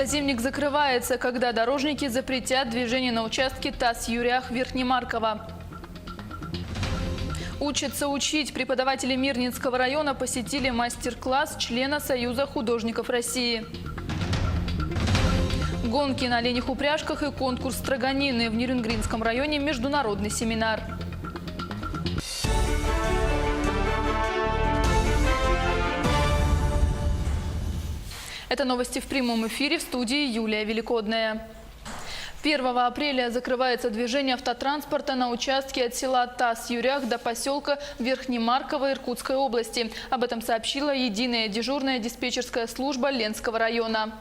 Трасса «Зимник» закрывается, когда дорожники запретят движение на участке Тас-Юрях-Верхнемарково. Учатся учить. Преподаватели Мирнинского района посетили мастер-класс члена Союза художников России. Гонки на оленях упряжках и конкурс строганины. В Нерюнгринском районе международный семинар. Это новости в прямом эфире, в студии Юлия Великодная. 1 апреля закрывается движение автотранспорта на участке от села Тас-Юрях до поселка Верхнемарково Иркутской области. Об этом сообщила единая дежурная диспетчерская служба Ленского района.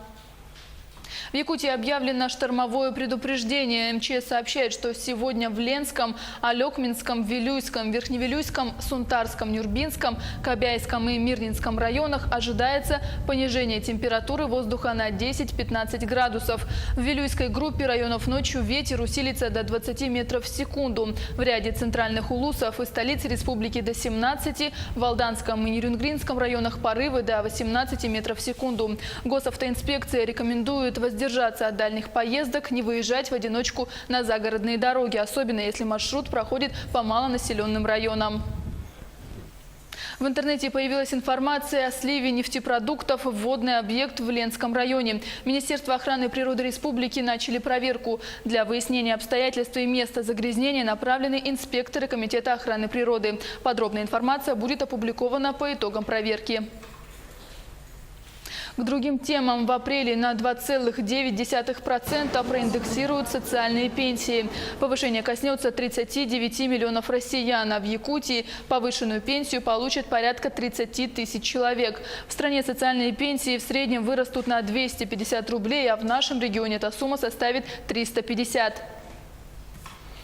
В Якутии объявлено штормовое предупреждение. МЧС сообщает, что сегодня в Ленском, Алекминском, Вилюйском, Верхневилюйском, Сунтарском, Нюрбинском, Кобяйском и Мирнинском районах ожидается понижение температуры воздуха на 10-15 градусов. В Вилюйской группе районов ночью ветер усилится до 20 метров в секунду. В ряде центральных улусов и столицы республики до 17, в Алданском и Нерюнгринском районах порывы до 18 метров в секунду. Госавтоинспекция рекомендует воздержаться от дальних поездок, не выезжать в одиночку на загородные дороги, особенно если маршрут проходит по малонаселенным районам. В интернете появилась информация о сливе нефтепродуктов в водный объект в Ленском районе. Министерство охраны природы республики начали проверку. Для выяснения обстоятельств и места загрязнения направлены инспекторы Комитета охраны природы. Подробная информация будет опубликована по итогам проверки. К другим темам. В апреле на 2,9% проиндексируют социальные пенсии. Повышение коснется 39 миллионов россиян, а в Якутии повышенную пенсию получат порядка 30 тысяч человек. В стране социальные пенсии в среднем вырастут на 250 рублей, а в нашем регионе эта сумма составит 350.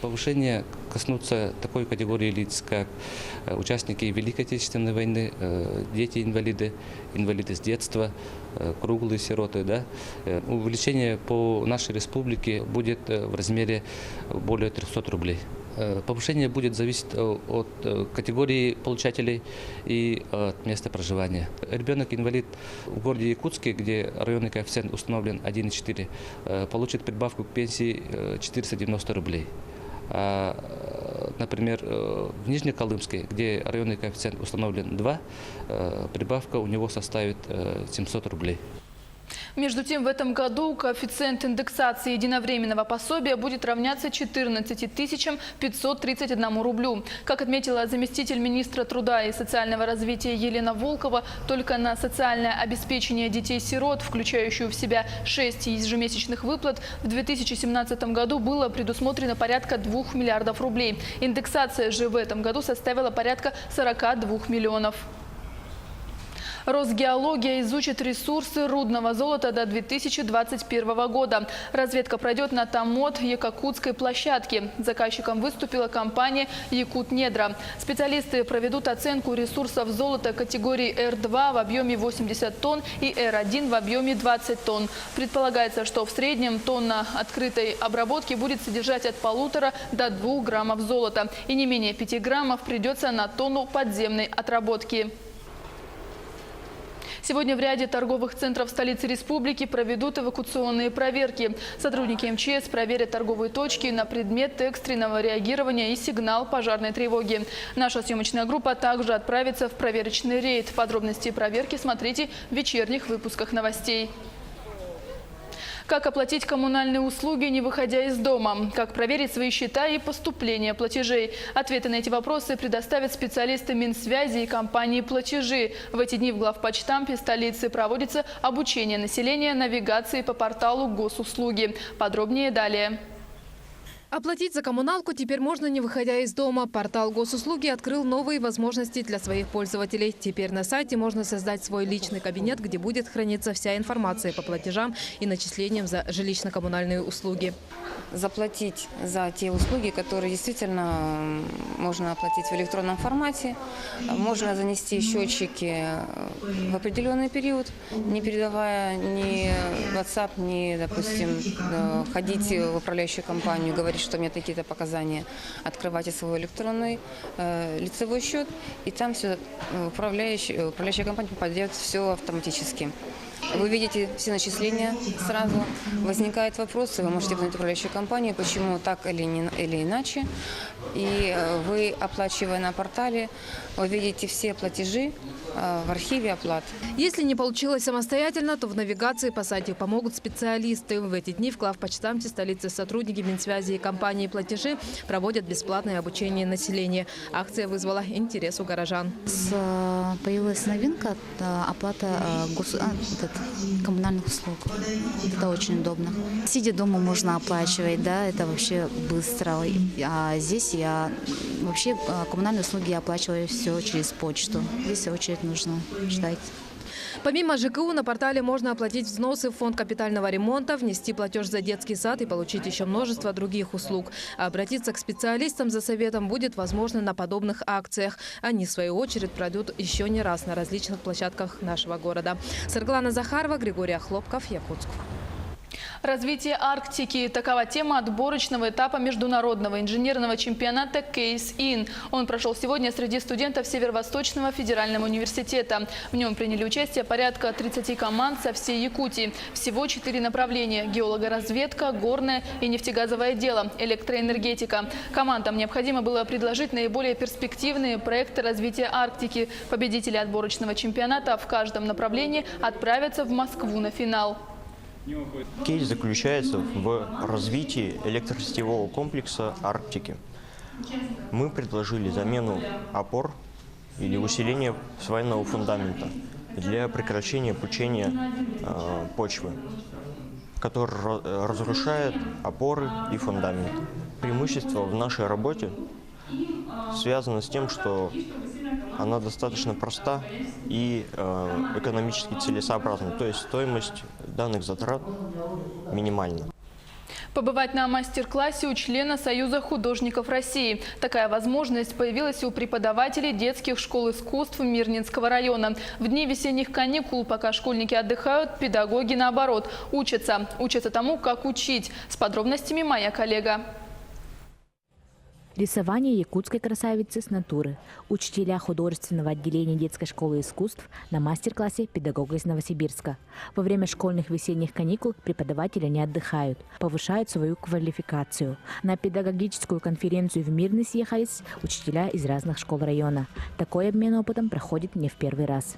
Повышение коснутся такой категории лиц, как участники Великой Отечественной войны, дети-инвалиды, инвалиды с детства, круглые сироты. Да? Увеличение по нашей республике будет в размере более 300 рублей. Повышение будет зависеть от категории получателей и от места проживания. Ребенок-инвалид в городе Якутске, где районный коэффициент установлен 1,4, получит прибавку к пенсии 490 рублей. Например, в Нижнеколымске, где районный коэффициент установлен 2, прибавка у него составит 700 рублей. Между тем, в этом году коэффициент индексации единовременного пособия будет равняться 14 531 рублю. Как отметила заместитель министра труда и социального развития Елена Волкова, только на социальное обеспечение детей-сирот, включающую в себя 6 ежемесячных выплат, в 2017 году было предусмотрено порядка 2 миллиардов рублей. Индексация же в этом году составила порядка 42 миллионов. Росгеология изучит ресурсы рудного золота до 2021 года. Разведка пройдет на Томот-Якокутской площадке. Заказчиком выступила компания «Якутнедра». Специалисты проведут оценку ресурсов золота категории R2 в объеме 80 тонн и R1 в объеме 20 тонн. Предполагается, что в среднем тонна открытой обработки будет содержать от 1,5 до 2 граммов золота. И не менее 5 граммов придется на тонну подземной отработки. Сегодня в ряде торговых центров столицы республики проведут эвакуационные проверки. Сотрудники МЧС проверят торговые точки на предмет экстренного реагирования и сигнал пожарной тревоги. Наша съемочная группа также отправится в проверочный рейд. Подробности проверки смотрите в вечерних выпусках новостей. Как оплатить коммунальные услуги, не выходя из дома? Как проверить свои счета и поступления платежей? Ответы на эти вопросы предоставят специалисты Минсвязи и компании «Платежи». В эти дни в главпочтампе столицы проводится обучение населения навигации по порталу госуслуги. Подробнее далее. Оплатить за коммуналку теперь можно, не выходя из дома. Портал госуслуги открыл новые возможности для своих пользователей. Теперь на сайте можно создать свой личный кабинет, где будет храниться вся информация по платежам и начислениям за жилищно-коммунальные услуги. Заплатить за те услуги, которые действительно можно оплатить в электронном формате. Можно занести счетчики в определенный период, не передавая ни WhatsApp, ни, допустим, ходить в управляющую компанию, говорить, что у меня такие-то показания, открывайте свой электронный лицевой счет, и там все управляющая компания подает все автоматически. Вы видите все начисления сразу. Возникают вопросы, вы можете позвонить в управляющую компанию, почему так или иначе. И вы, оплачивая на портале, вы видите все платежи в архиве оплат. Если не получилось самостоятельно, то в навигации по сайте помогут специалисты. В эти дни в главпочтамте столицы сотрудники Минсвязи и компании «Платежи» проводят бесплатное обучение населения. Акция вызвала интерес у горожан. Появилась новинка – оплата коммунальных услуг. Это очень удобно. Сидя дома можно оплачивать, да, это вообще быстро. А здесь я вообще коммунальные услуги оплачиваю все через почту. Здесь очередь нужно ждать. Помимо ЖКУ на портале можно оплатить взносы в фонд капитального ремонта, внести платеж за детский сад и получить еще множество других услуг. А обратиться к специалистам за советом будет возможно на подобных акциях. Они, в свою очередь, пройдут еще не раз на различных площадках нашего города. Сарглана Захарова, Григорий Хлопков, Якутск. Развитие Арктики – такова тема отборочного этапа международного инженерного чемпионата «Кейс-Ин». Он прошел сегодня среди студентов Северо-Восточного федерального университета. В нем приняли участие порядка 30 команд со всей Якутии. Всего 4 направления – геологоразведка, горное и нефтегазовое дело, электроэнергетика. Командам необходимо было предложить наиболее перспективные проекты развития Арктики. Победители отборочного чемпионата в каждом направлении отправятся в Москву на финал. Кейс заключается в развитии электросетевого комплекса Арктики. Мы предложили замену опор или усиление свайного фундамента для прекращения пучения почвы, который разрушает опоры и фундамент. Преимущество в нашей работе связано с тем, что она достаточно проста и экономически целесообразна, то есть стоимость данных затрат минимальна. Побывать на мастер-классе у члена Союза художников России. Такая возможность появилась у преподавателей детских школ искусств Мирнинского района. В дни весенних каникул, пока школьники отдыхают, педагоги, наоборот, учатся. Учатся тому, как учить. С подробностями моя коллега. Рисование якутской красавицы с натуры. Учителя художественного отделения детской школы искусств на мастер-классе педагога из Новосибирска. Во время школьных весенних каникул преподаватели не отдыхают, повышают свою квалификацию. На педагогическую конференцию в Мирный съехались учителя из разных школ района. Такой обмен опытом проходит не в первый раз.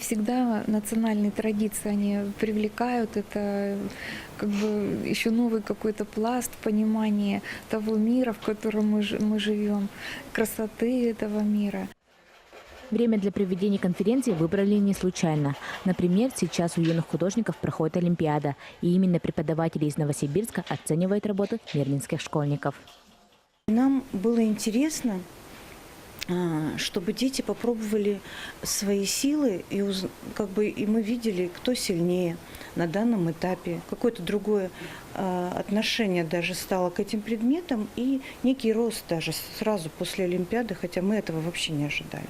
Всегда национальные традиции, они привлекают, это как бы еще новый какой-то пласт понимания того мира, в котором мы живем, красоты этого мира. Время для проведения конференции выбрали не случайно. Например, сейчас у юных художников проходит Олимпиада, и именно преподаватели из Новосибирска оценивают работу мирнинских школьников. Нам было интересно, чтобы дети попробовали свои силы, и мы видели, кто сильнее на данном этапе. Какое-то другое отношение даже стало к этим предметам, и некий рост даже сразу после Олимпиады, хотя мы этого вообще не ожидали.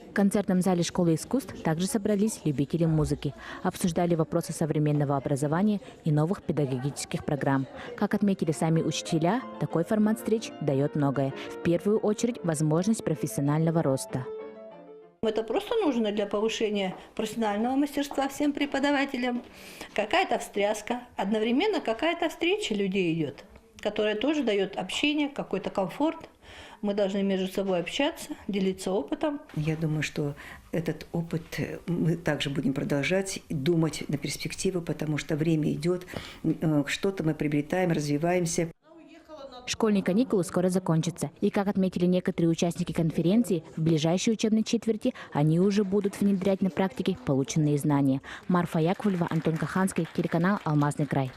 В концертном зале школы искусств также собрались любители музыки. Обсуждали вопросы современного образования и новых педагогических программ. Как отметили сами учителя, такой формат встреч дает многое. В первую очередь возможность профессионального роста. Это просто нужно для повышения профессионального мастерства всем преподавателям. Какая-то встряска, одновременно какая-то встреча людей идет, которая тоже дает общение, какой-то комфорт. Мы должны между собой общаться, делиться опытом. Я думаю, что этот опыт мы также будем продолжать думать на перспективу, потому что время идет, что-то мы приобретаем, развиваемся. Школьные каникулы скоро закончатся. И, как отметили некоторые участники конференции, в ближайшей учебной четверти они уже будут внедрять на практике полученные знания. Марфа Яковлева, Антон Каханский, телеканал «Алмазный край».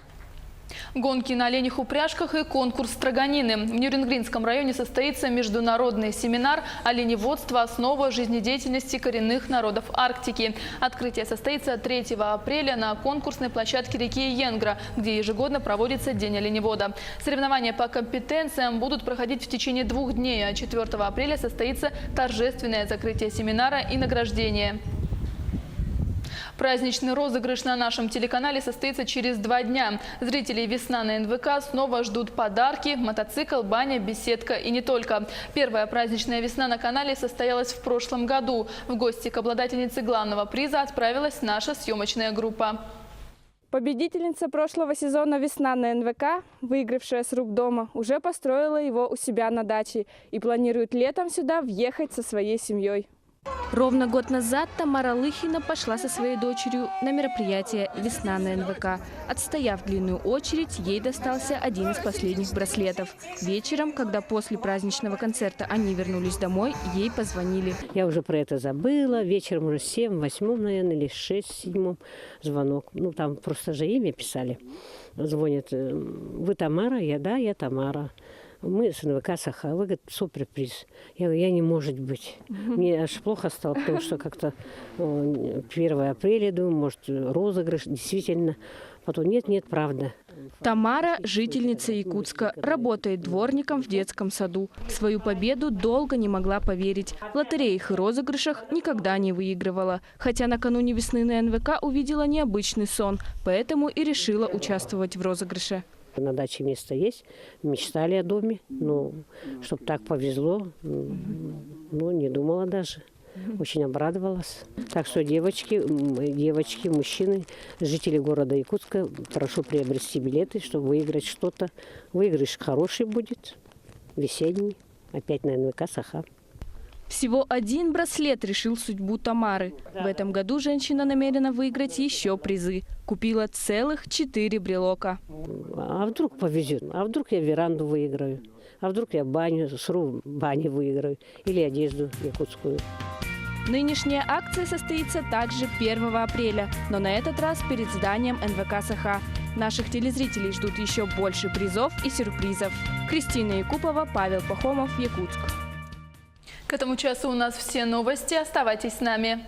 Гонки на оленях упряжках и конкурс строганины. В Нюрнбергском районе состоится международный семинар «Оленеводство. Основа жизнедеятельности коренных народов Арктики». Открытие состоится 3 апреля на конкурсной площадке реки Йенгра, где ежегодно проводится День оленевода. Соревнования по компетенциям будут проходить в течение 2 дней, а 4 апреля состоится торжественное закрытие семинара и награждение. Праздничный розыгрыш на нашем телеканале состоится через 2 дня. Зрителей «Весна» на НВК снова ждут подарки, мотоцикл, баня, беседка и не только. Первая праздничная «Весна» на канале состоялась в прошлом году. В гости к обладательнице главного приза отправилась наша съемочная группа. Победительница прошлого сезона «Весна» на НВК, выигравшая с рук дома, уже построила его у себя на даче и планирует летом сюда въехать со своей семьей. Ровно год назад Тамара Лыхина пошла со своей дочерью на мероприятие «Весна» на НВК. Отстояв длинную очередь, ей достался один из последних браслетов. Вечером, когда после праздничного концерта они вернулись домой, ей позвонили. Я уже про это забыла. Вечером уже 7-8, наверное, или 6-7 звонок. Ну, там просто же имя писали. Звонят: вы Тамара? Я Тамара. Мы с НВК Саха. Вы, говорит, суперприз. Я говорю, я не может быть. Мне аж плохо стало, потому что как-то 1 апреля, думаю, может, розыгрыш. Действительно. Потом нет, правда. Тамара – жительница Якутска, работает дворником в детском саду. В свою победу долго не могла поверить. В лотереях и розыгрышах никогда не выигрывала. Хотя накануне «Весны» на НВК увидела необычный сон, поэтому и решила участвовать в розыгрыше. На даче место есть, мечтали о доме, но чтобы так повезло, ну, не думала даже. Очень обрадовалась. Так что девочки, мужчины, жители города Якутска, прошу приобрести билеты, чтобы выиграть что-то. Выигрыш хороший будет, весенний, опять на НВК Саха. Всего один браслет решил судьбу Тамары. В этом году женщина намерена выиграть еще призы. Купила целых 4 брелока. А вдруг повезет? А вдруг я веранду выиграю? А вдруг я сру бани выиграю? Или одежду якутскую? Нынешняя акция состоится также 1 апреля, но на этот раз перед зданием НВК Саха. Наших телезрителей ждут еще больше призов и сюрпризов. Кристина Якупова, Павел Пахомов, Якутск. К этому часу у нас все новости. Оставайтесь с нами.